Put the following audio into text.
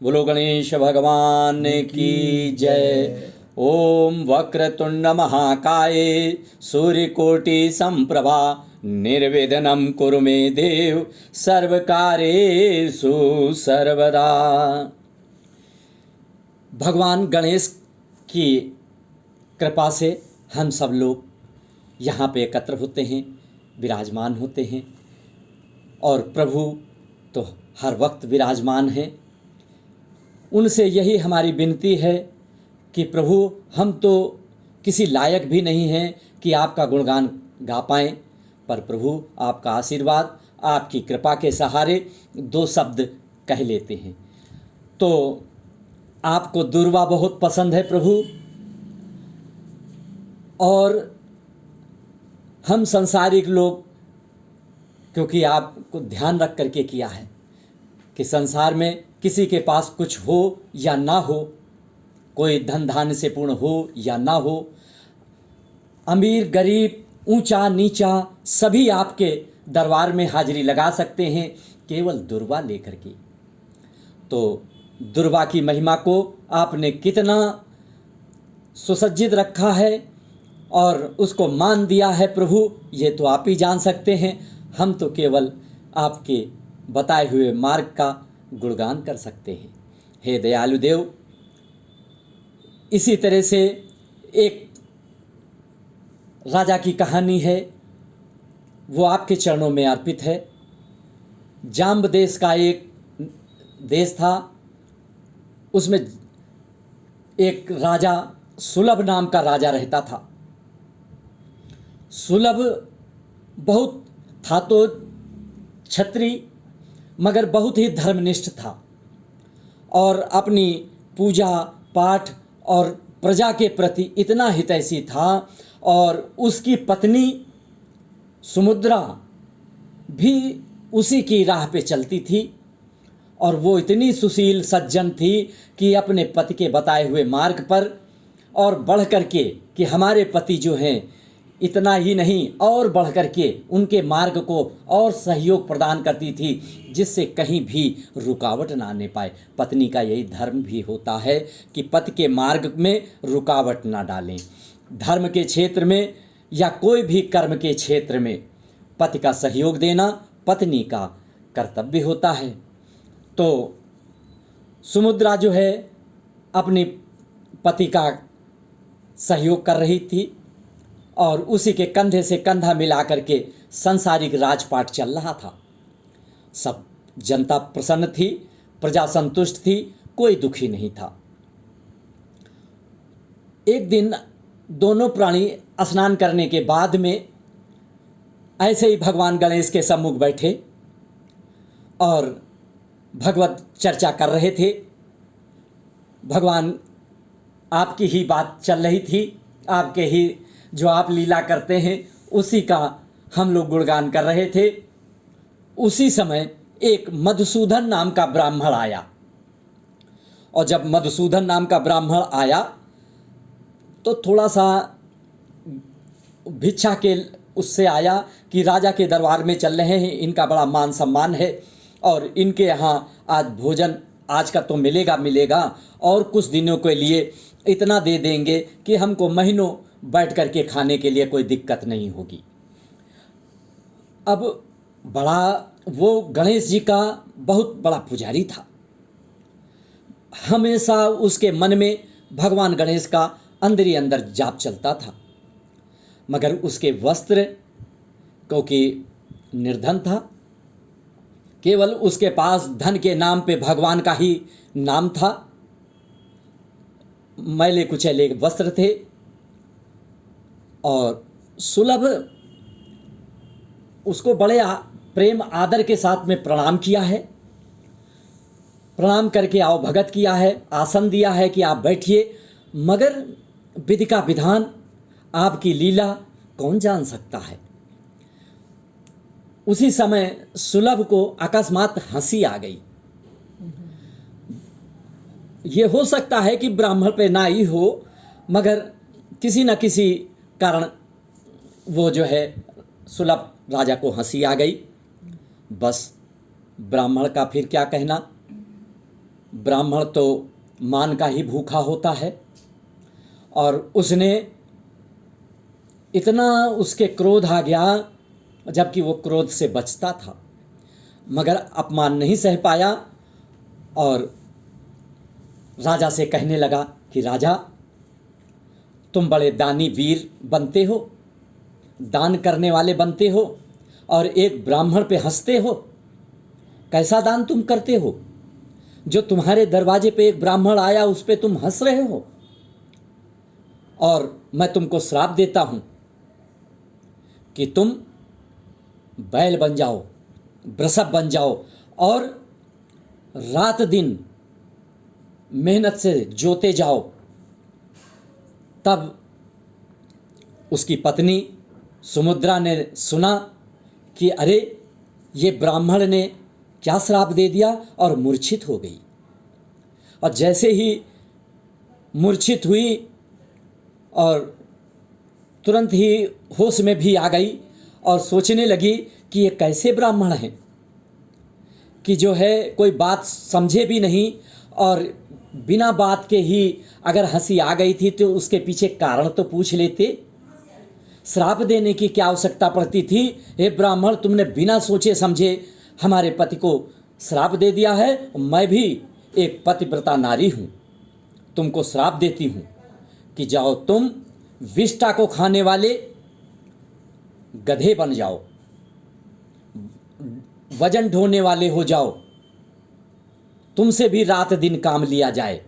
बोलो गणेश भगवान की जय। ओम वक्रतुंड महाकाय सूर्यकोटि संप्रभा निर्विघ्नं कुरु मे देव सर्वकार्येषु सर्वदा। भगवान गणेश की कृपा से हम सब लोग यहाँ पे एकत्र होते हैं, विराजमान होते हैं और प्रभु तो हर वक्त विराजमान हैं। उनसे यही हमारी विनती है कि प्रभु हम तो किसी लायक भी नहीं हैं कि आपका गुणगान गा पाएँ, पर प्रभु आपका आशीर्वाद, आपकी कृपा के सहारे दो शब्द कह लेते हैं। तो आपको दुर्वा बहुत पसंद है प्रभु, और हम संसारिक लोग, क्योंकि आपको ध्यान रख करके किया है कि संसार में किसी के पास कुछ हो या ना हो, कोई धन धान्य से पूर्ण हो या ना हो, अमीर गरीब ऊंचा नीचा सभी आपके दरबार में हाजिरी लगा सकते हैं केवल दुर्वा लेकर के। तो दुर्वा की महिमा को आपने कितना सुसज्जित रखा है और उसको मान दिया है प्रभु, ये तो आप ही जान सकते हैं। हम तो केवल आपके बताए हुए मार्ग का गुणगान कर सकते हैं। हे दयालु देव, इसी तरह से एक राजा की कहानी है, वो आपके चरणों में अर्पित है। जाम्ब देश का एक देश था, उसमें एक राजा सुलभ नाम का राजा रहता था। सुलभ बहुत था तो क्षत्रिय, मगर बहुत ही धर्मनिष्ठ था और अपनी पूजा पाठ और प्रजा के प्रति इतना हितैषी था। और उसकी पत्नी सुमुद्रा भी उसी की राह पे चलती थी और वो इतनी सुशील सज्जन थी कि अपने पति के बताए हुए मार्ग पर और बढ़ कर के कि हमारे पति जो हैं, इतना ही नहीं और बढ़ कर के उनके मार्ग को और सहयोग प्रदान करती थी, जिससे कहीं भी रुकावट ना आने पाए। पत्नी का यही धर्म भी होता है कि पति के मार्ग में रुकावट ना डालें। धर्म के क्षेत्र में या कोई भी कर्म के क्षेत्र में पति का सहयोग देना पत्नी का कर्तव्य होता है। तो सुमुद्रा जो है अपनी पति का सहयोग कर रही थी और उसी के कंधे से कंधा मिला करके सांसारिक राजपाट चल रहा था। सब जनता प्रसन्न थी, प्रजा संतुष्ट थी, कोई दुखी नहीं था। एक दिन दोनों प्राणी स्नान करने के बाद में ऐसे ही भगवान गणेश के सम्मुख बैठे और भगवत चर्चा कर रहे थे। भगवान आपकी ही बात चल रही थी, आपके ही जो आप लीला करते हैं उसी का हम लोग गुणगान कर रहे थे। उसी समय एक मधुसूदन नाम का ब्राह्मण आया, और जब मधुसूदन नाम का ब्राह्मण आया तो थोड़ा सा भिक्षा के उससे आया कि राजा के दरबार में चल रहे हैं, इनका बड़ा मान सम्मान है और इनके यहाँ आज भोजन आज का तो मिलेगा मिलेगा, और कुछ दिनों के लिए इतना दे देंगे कि हमको महीनों बैठ करके खाने के लिए कोई दिक्कत नहीं होगी। अब बड़ा वो गणेश जी का बहुत बड़ा पुजारी था, हमेशा उसके मन में भगवान गणेश का अंदर ही अंदर जाप चलता था। मगर उसके वस्त्र, क्योंकि निर्धन था, केवल उसके पास धन के नाम पे भगवान का ही नाम था, मैले कुचैले वस्त्र थे। और सुलभ उसको बड़े प्रेम आदर के साथ में प्रणाम किया है, प्रणाम करके आओ भगत किया है, आसन दिया है कि आप बैठिए। मगर विधि का विधान, आपकी लीला कौन जान सकता है। उसी समय सुलभ को अकस्मात हंसी आ गई। ये हो सकता है कि ब्राह्मण पे ना ही हो, मगर किसी न किसी कारण वो जो है सुलभ राजा को हंसी आ गई। बस ब्राह्मण का फिर क्या कहना, ब्राह्मण तो मान का ही भूखा होता है और उसने इतना उसके क्रोध आ गया, जबकि वो क्रोध से बचता था, मगर अपमान नहीं सह पाया और राजा से कहने लगा कि राजा, तुम बड़े दानी वीर बनते हो, दान करने वाले बनते हो और एक ब्राह्मण पे हंसते हो। कैसा दान तुम करते हो? जो तुम्हारे दरवाजे पे एक ब्राह्मण आया उस पे तुम हंस रहे हो। और मैं तुमको श्राप देता हूं कि तुम बैल बन जाओ, वृषभ बन जाओ और रात दिन मेहनत से जोते जाओ। तब उसकी पत्नी सुमुद्रा ने सुना कि अरे, ये ब्राह्मण ने क्या श्राप दे दिया, और मूर्छित हो गई। और जैसे ही मूर्छित हुई और तुरंत ही होश में भी आ गई और सोचने लगी कि ये कैसे ब्राह्मण हैं कि जो है कोई बात समझे भी नहीं, और बिना बात के ही अगर हंसी आ गई थी तो उसके पीछे कारण तो पूछ लेते। श्राप देने की क्या आवश्यकता पड़ती थी? हे ब्राह्मण, तुमने बिना सोचे समझे हमारे पति को श्राप दे दिया है। मैं भी एक पतिव्रता नारी हूँ, तुमको श्राप देती हूँ कि जाओ तुम विष्टा को खाने वाले गधे बन जाओ, वजन ढोने वाले हो जाओ, तुमसे भी रात दिन काम लिया जाए।